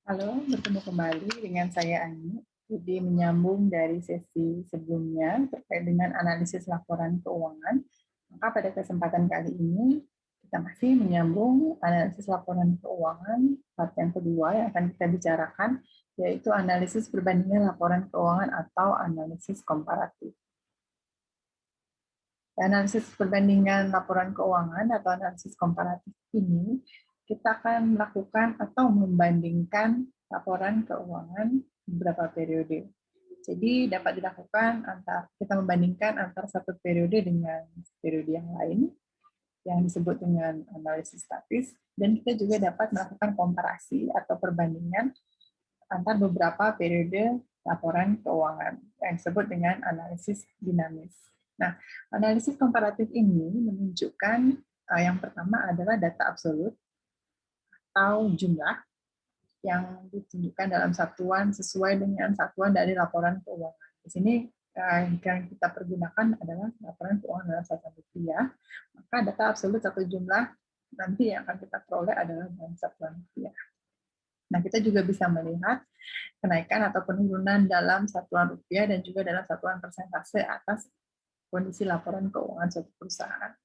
Halo, bertemu kembali dengan saya Ani. Jadi menyambung dari sesi sebelumnya terkait dengan analisis laporan keuangan, maka pada kesempatan kali ini kita masih menyambung analisis laporan keuangan part yang kedua yang akan kita bicarakan, yaitu analisis perbandingan laporan keuangan atau analisis komparatif. Analisis perbandingan laporan keuangan atau analisis komparatif ini kita akan melakukan atau membandingkan laporan keuangan beberapa periode. Jadi dapat dilakukan kita membandingkan antara satu periode dengan periode yang lain yang disebut dengan analisis statis, dan kita juga dapat melakukan komparasi atau perbandingan antar beberapa periode laporan keuangan yang disebut dengan analisis dinamis. Nah, analisis komparatif ini menunjukkan yang pertama adalah data absolut atau jumlah yang ditunjukkan dalam satuan sesuai dengan satuan dari laporan keuangan. Di sini yang kita pergunakan adalah laporan keuangan dalam satuan rupiah, maka data absolut satu jumlah nanti yang akan kita peroleh adalah dalam satuan rupiah. Nah, kita juga bisa melihat kenaikan atau penurunan dalam satuan rupiah dan juga dalam satuan persentase atas kondisi laporan keuangan suatu perusahaan.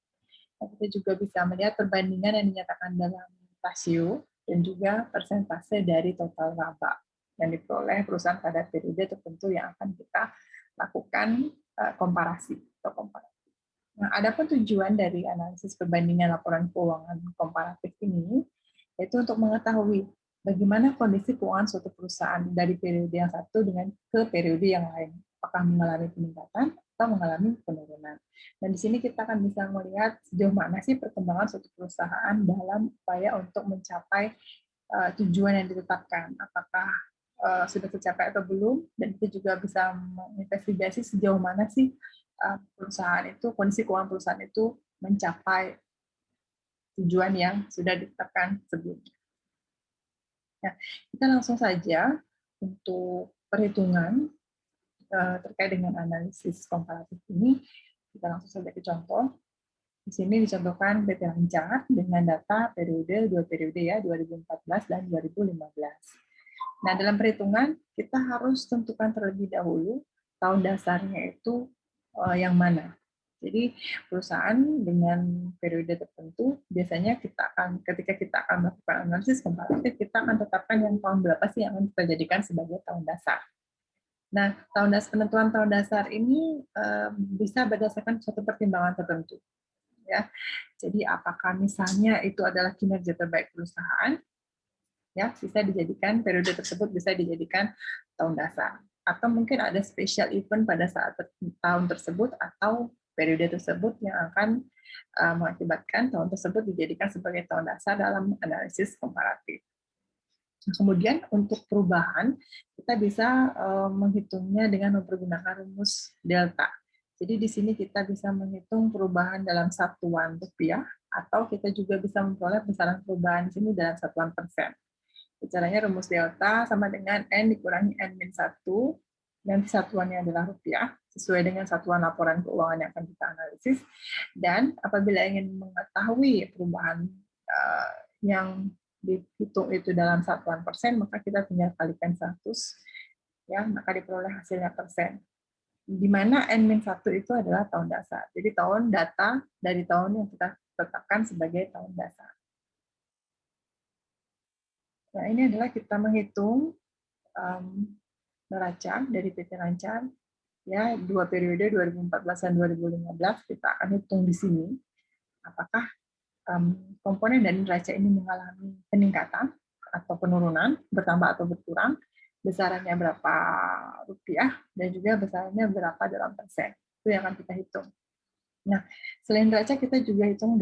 Nah, kita juga bisa melihat perbandingan yang dinyatakan dalam rasio dan juga persentase dari total laba yang diperoleh perusahaan pada periode tertentu yang akan kita lakukan komparasi atau komparatif. Nah, adapun tujuan dari analisis perbandingan laporan keuangan komparatif ini yaitu untuk mengetahui bagaimana kondisi keuangan suatu perusahaan dari periode yang satu dengan ke periode yang lain, apakah mengalami peningkatan atau mengalami penurunan. Dan di sini kita akan bisa melihat sejauh mana sih perkembangan suatu perusahaan dalam upaya untuk mencapai tujuan yang ditetapkan, apakah sudah tercapai atau belum, dan kita juga bisa menginvestigasi sejauh mana sih perusahaan itu, kondisi keuangan perusahaan itu mencapai tujuan yang sudah ditetapkan sebelumnya. Nah, kita langsung saja untuk perhitungan terkait dengan analisis komparatif ini, kita langsung saja ke contoh. Di sini dicontohkan PT Lancar dengan data periode, dua periode ya, 2014 dan 2015. Nah, dalam perhitungan, kita harus tentukan terlebih dahulu tahun dasarnya itu yang mana. Jadi perusahaan dengan periode tertentu biasanya ketika kita akan melakukan analisis komparatif, kita akan tetapkan yang tahun berapa sih yang akan kita jadikan sebagai tahun dasar. Nah, penentuan tahun dasar ini bisa berdasarkan suatu pertimbangan tertentu. Ya, jadi apakah misalnya itu adalah kinerja terbaik perusahaan, ya bisa dijadikan periode tersebut bisa dijadikan tahun dasar. Atau mungkin ada special event pada saat tahun tersebut atau periode tersebut yang akan mengakibatkan tahun tersebut dijadikan sebagai tahun dasar dalam analisis komparatif. Nah, kemudian untuk perubahan, kita bisa menghitungnya dengan mempergunakan rumus delta. Jadi di sini kita bisa menghitung perubahan dalam satuan rupiah, atau kita juga bisa memperoleh besaran perubahan di sini dalam satuan persen. Caranya rumus delta sama dengan N dikurangi N-1, nanti satuannya adalah rupiah, sesuai dengan satuan laporan keuangan yang akan kita analisis. Dan apabila ingin mengetahui perubahan yang dihitung itu dalam satuan persen, maka kita tinggal kalikan 100, ya, maka diperoleh hasilnya persen. Di mana N-1 itu adalah tahun dasar. Jadi tahun data dari tahun yang kita tetapkan sebagai tahun dasar. Nah, ini adalah kita menghitung neraca dari PT Lancar, ya, dua periode 2014 dan 2015 kita akan hitung di sini. Apakah komponen dari neraca ini mengalami peningkatan atau penurunan, bertambah atau berkurang, besarannya berapa rupiah, dan juga besarannya berapa dalam persen. Itu yang akan kita hitung. Nah, selain neraca, kita juga hitung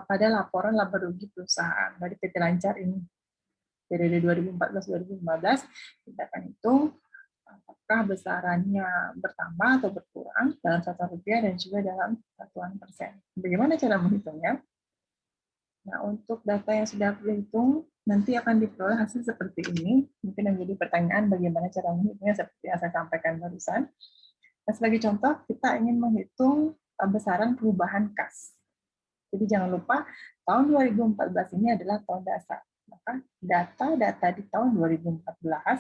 pada laporan laba rugi perusahaan dari PT Lancar ini. Periode 2014-2015, kita akan hitung apakah besarannya bertambah atau berkurang dalam satuan rupiah dan juga dalam satuan persen. Bagaimana cara menghitungnya? Nah, untuk data yang sudah dihitung, nanti akan diperoleh hasil seperti ini. Mungkin yang jadi pertanyaan bagaimana cara menghitungnya seperti yang saya sampaikan barusan. Nah, sebagai contoh, kita ingin menghitung besaran perubahan kas. Jadi jangan lupa, tahun 2014 ini adalah tahun dasar. Maka data-data di tahun 2014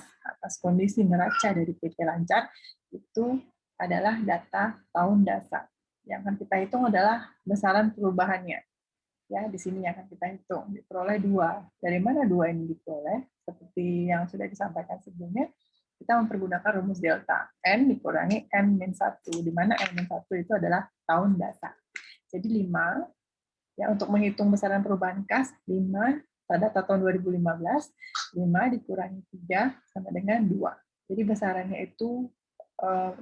atas kondisi neraca dari PT Lancar itu adalah data tahun dasar. Yang akan kita hitung adalah besaran perubahannya. Ya, di sini yang akan kita hitung. Diperoleh 2. Dari mana 2 ini diperoleh? Seperti yang sudah disampaikan sebelumnya, kita mempergunakan rumus delta. N dikurangi N-1, di mana N-1 itu adalah tahun dasar. Jadi 5, ya, untuk menghitung besaran perubahan kas, 5 pada tahun 2015, 5 dikurangi 3 sama dengan 2. Jadi besarannya itu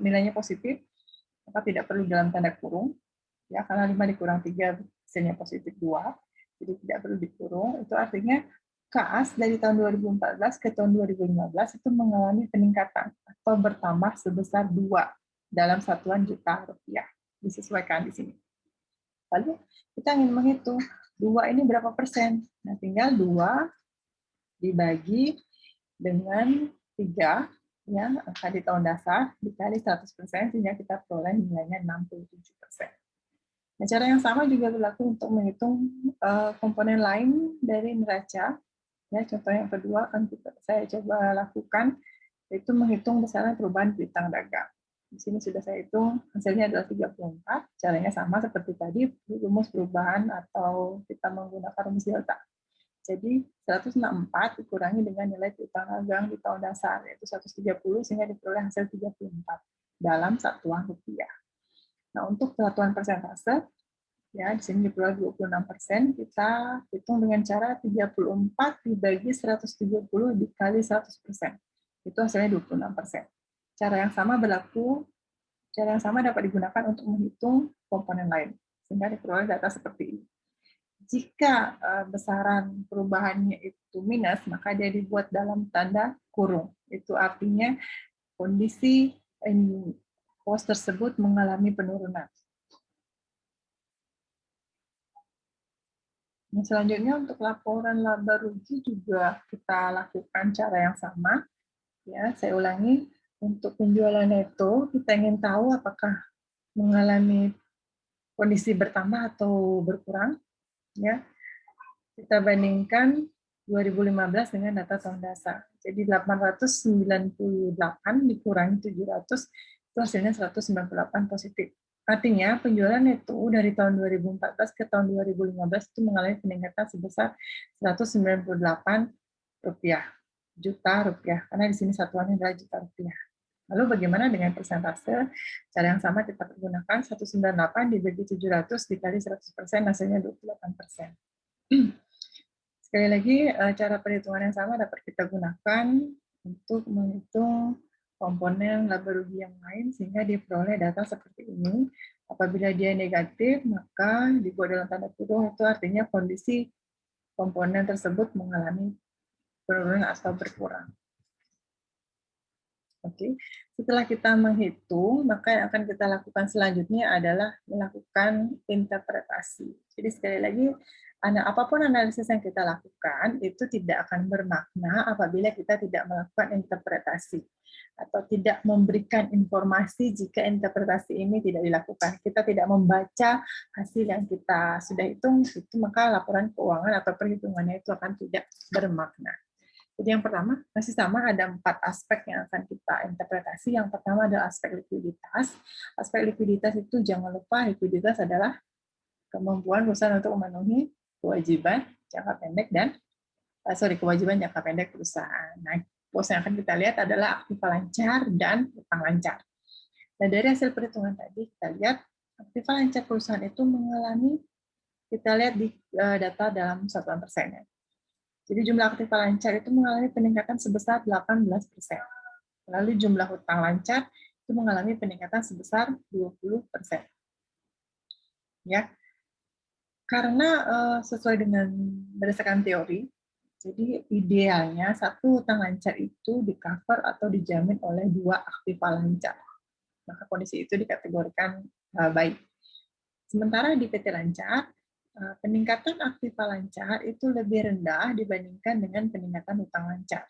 nilainya positif, maka tidak perlu dalam tanda kurung, ya, karena 5 dikurang 3 hasilnya positif 2, jadi tidak perlu dikurung. Itu artinya kas dari tahun 2014 ke tahun 2015 itu mengalami peningkatan atau bertambah sebesar 2 dalam satuan juta rupiah. Disesuaikan di sini. Lalu kita ingin menghitung 2 ini berapa persen. Nah, tinggal 2 dibagi dengan 3, ya, angka di tahun dasar, dikali 100%, sehingga kita peroleh nilainya 67%. Nah, cara yang sama juga berlaku untuk menghitung komponen lain dari neraca. Ya, contoh yang kedua akan saya coba lakukan, yaitu menghitung besaran perubahan piutang dagang. Di sini sudah saya hitung, hasilnya adalah 34. Caranya sama seperti tadi, rumus perubahan atau kita menggunakan rumus delta. Jadi 164 dikurangi dengan nilai piutang dagang di tahun dasar, yaitu 130, sehingga diperoleh hasil 34 dalam satuan rupiah. Nah, untuk satuan persentase, ya, di sini diperoleh 26%, kita hitung dengan cara 34 dibagi 170 dikali 100%. Itu hasilnya 26%. Cara yang sama berlaku, cara yang sama dapat digunakan untuk menghitung komponen lain, sehingga diperoleh data seperti ini. Jika besaran perubahannya itu minus, maka dia dibuat dalam tanda kurung. Itu artinya kondisi pos tersebut mengalami penurunan. Nah, selanjutnya untuk laporan laba rugi juga kita lakukan cara yang sama. Ya, saya ulangi, untuk penjualan neto kita ingin tahu apakah mengalami kondisi bertambah atau berkurang. Ya, kita bandingkan 2015 dengan data tahun dasar. Jadi 898 dikurangi 700 itu hasilnya 198 positif. Artinya penjualan neto dari tahun 2014 ke tahun 2015 itu mengalami peningkatan sebesar 198 juta rupiah, karena di sini satuannya adalah juta rupiah. Lalu bagaimana dengan persentase? Cara yang sama kita pergunakan 198 dibagi 700 dikali 100%, hasilnya 28%. Sekali lagi, cara perhitungan yang sama dapat kita gunakan untuk menghitung komponen laba rugi yang lain, sehingga diperoleh data seperti ini. Apabila dia negatif, maka dibuat dalam tanda kurung, itu artinya kondisi komponen tersebut mengalami penurunan atau berkurang. Oke, setelah kita menghitung, maka yang akan kita lakukan selanjutnya adalah melakukan interpretasi. Jadi sekali lagi, apapun analisis yang kita lakukan, itu tidak akan bermakna apabila kita tidak melakukan interpretasi, atau tidak memberikan informasi jika interpretasi ini tidak dilakukan. Kita tidak membaca hasil yang kita sudah hitung, itu maka laporan keuangan atau perhitungannya itu akan tidak bermakna. Jadi yang pertama, masih sama, ada 4 aspek yang akan kita interpretasi. Yang pertama adalah aspek likuiditas. Aspek likuiditas itu jangan lupa, likuiditas adalah kemampuan perusahaan untuk memenuhi kewajiban jangka pendek dan kewajiban jangka pendek perusahaan. Nah, pos yang akan kita lihat adalah aktiva lancar dan utang lancar. Nah, dari hasil perhitungan tadi kita lihat aktiva lancar perusahaan itu mengalami, kita lihat di data dalam satuan persennya. Jadi jumlah aktiva lancar itu mengalami peningkatan sebesar 18%. Lalu jumlah hutang lancar itu mengalami peningkatan sebesar 20%. Ya, karena sesuai dengan berdasarkan teori, jadi idealnya satu hutang lancar itu di-cover atau dijamin oleh 2 aktiva lancar. Maka kondisi itu dikategorikan baik. Sementara di PT Lancar, peningkatan aktiva lancar itu lebih rendah dibandingkan dengan peningkatan hutang lancar.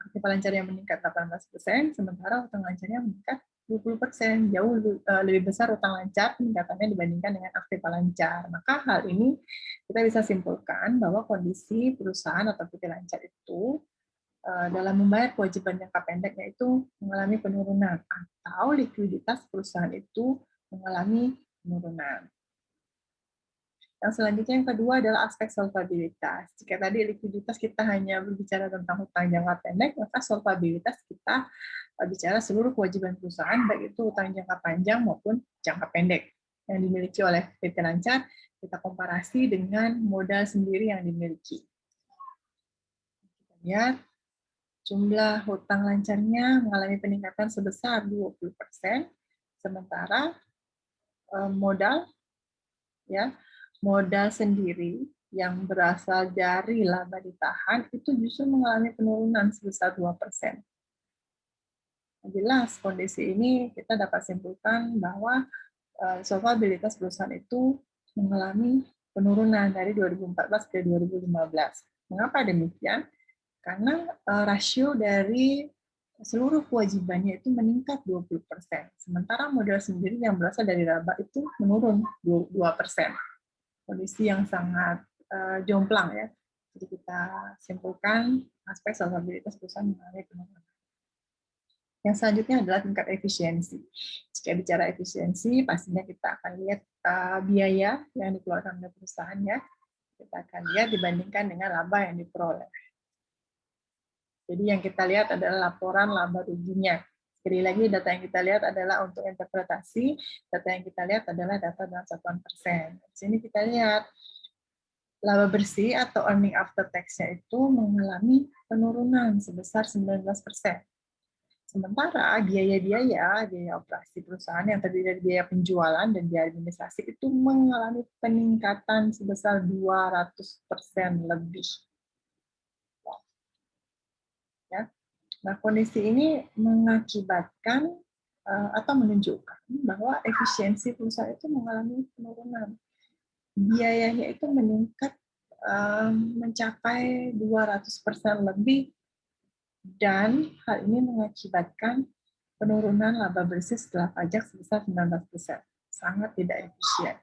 Aktiva lancar yang meningkat 18%, sementara hutang lancarnya meningkat 20%, jauh lebih besar utang lancar peningkatannya dibandingkan dengan aktiva lancar. Maka hal ini kita bisa simpulkan bahwa kondisi perusahaan atau PT lancar itu dalam membayar kewajiban jangka pendeknya itu mengalami penurunan atau likuiditas perusahaan itu mengalami penurunan. Yang selanjutnya yang kedua adalah aspek solvabilitas. Jika tadi likuiditas kita hanya berbicara tentang hutang jangka pendek, maka solvabilitas kita bicara seluruh kewajiban perusahaan, baik itu hutang jangka panjang maupun jangka pendek yang dimiliki oleh PT Lancar, kita komparasi dengan modal sendiri yang dimiliki. Kita lihat jumlah hutang lancarnya mengalami peningkatan sebesar 20%, sementara modal sendiri yang berasal dari laba ditahan itu justru mengalami penurunan sebesar 2%. Jelas kondisi ini kita dapat simpulkan bahwa solvabilitas perusahaan itu mengalami penurunan dari 2014 ke 2015. Mengapa demikian? Karena rasio dari seluruh kewajibannya itu meningkat 20%, sementara modal sendiri yang berasal dari laba itu menurun 2%. Kondisi yang sangat jomplang ya. Jadi kita simpulkan aspek solvabilitas perusahaan mengalami penurunan. Yang selanjutnya adalah tingkat efisiensi. Jika bicara efisiensi, pastinya kita akan lihat biaya yang dikeluarkan oleh perusahaan ya. Kita akan lihat dibandingkan dengan laba yang diperoleh. Jadi yang kita lihat adalah laporan laba ruginya. Sekali lagi data yang kita lihat adalah untuk interpretasi, data yang kita lihat adalah data dalam satuan persen. Di sini kita lihat laba bersih atau earning after tax-nya itu mengalami penurunan sebesar 19%. Sementara biaya operasi perusahaan yang terdiri dari biaya penjualan dan biaya administrasi itu mengalami peningkatan sebesar 200% lebih. Ya. Nah, kondisi ini mengakibatkan atau menunjukkan bahwa efisiensi perusahaan itu mengalami penurunan. Biayanya itu meningkat mencapai 200% lebih, dan hal ini mengakibatkan penurunan laba bersih setelah pajak sebesar 19%. Sangat tidak efisien.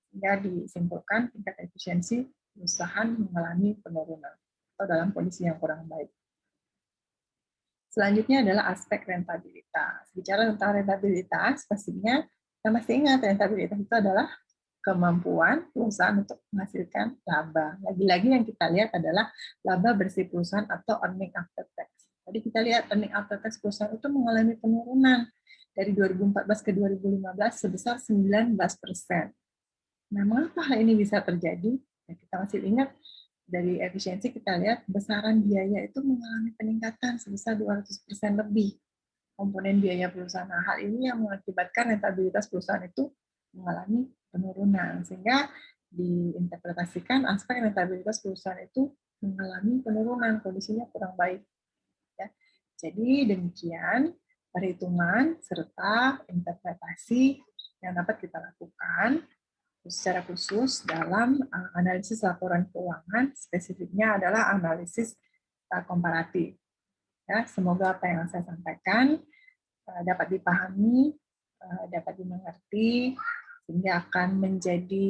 Sehingga disimpulkan tingkat efisiensi perusahaan mengalami penurunan atau dalam kondisi yang kurang baik. Selanjutnya adalah aspek rentabilitas. Bicara tentang rentabilitas, pastinya kita masih ingat rentabilitas itu adalah kemampuan perusahaan untuk menghasilkan laba. Lagi-lagi yang kita lihat adalah laba bersih perusahaan atau earning after tax. Tadi kita lihat earning after tax perusahaan itu mengalami penurunan dari 2014 ke 2015 sebesar 19%. Nah, mengapa hal ini bisa terjadi? Ya, kita masih ingat dari efisiensi kita lihat besaran biaya itu mengalami peningkatan sebesar 200% lebih. Komponen biaya perusahaan. Nah, hal ini yang mengakibatkan rentabilitas perusahaan itu mengalami penurunan, sehingga diinterpretasikan aspek rentabilitas perusahaan itu mengalami penurunan, kondisinya kurang baik. Ya. Jadi demikian perhitungan serta interpretasi yang dapat kita lakukan secara khusus dalam analisis laporan keuangan, spesifiknya adalah analisis komparatif. Ya, semoga apa yang saya sampaikan dapat dipahami, dapat dimengerti, sehingga akan menjadi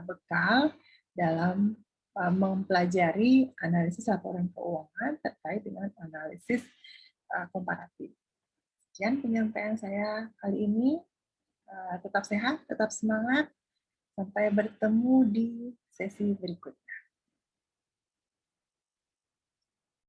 bekal dalam mempelajari analisis laporan keuangan terkait dengan analisis komparatif. Sekian penyampaian saya kali ini. Tetap sehat, tetap semangat. Sampai bertemu di sesi berikutnya.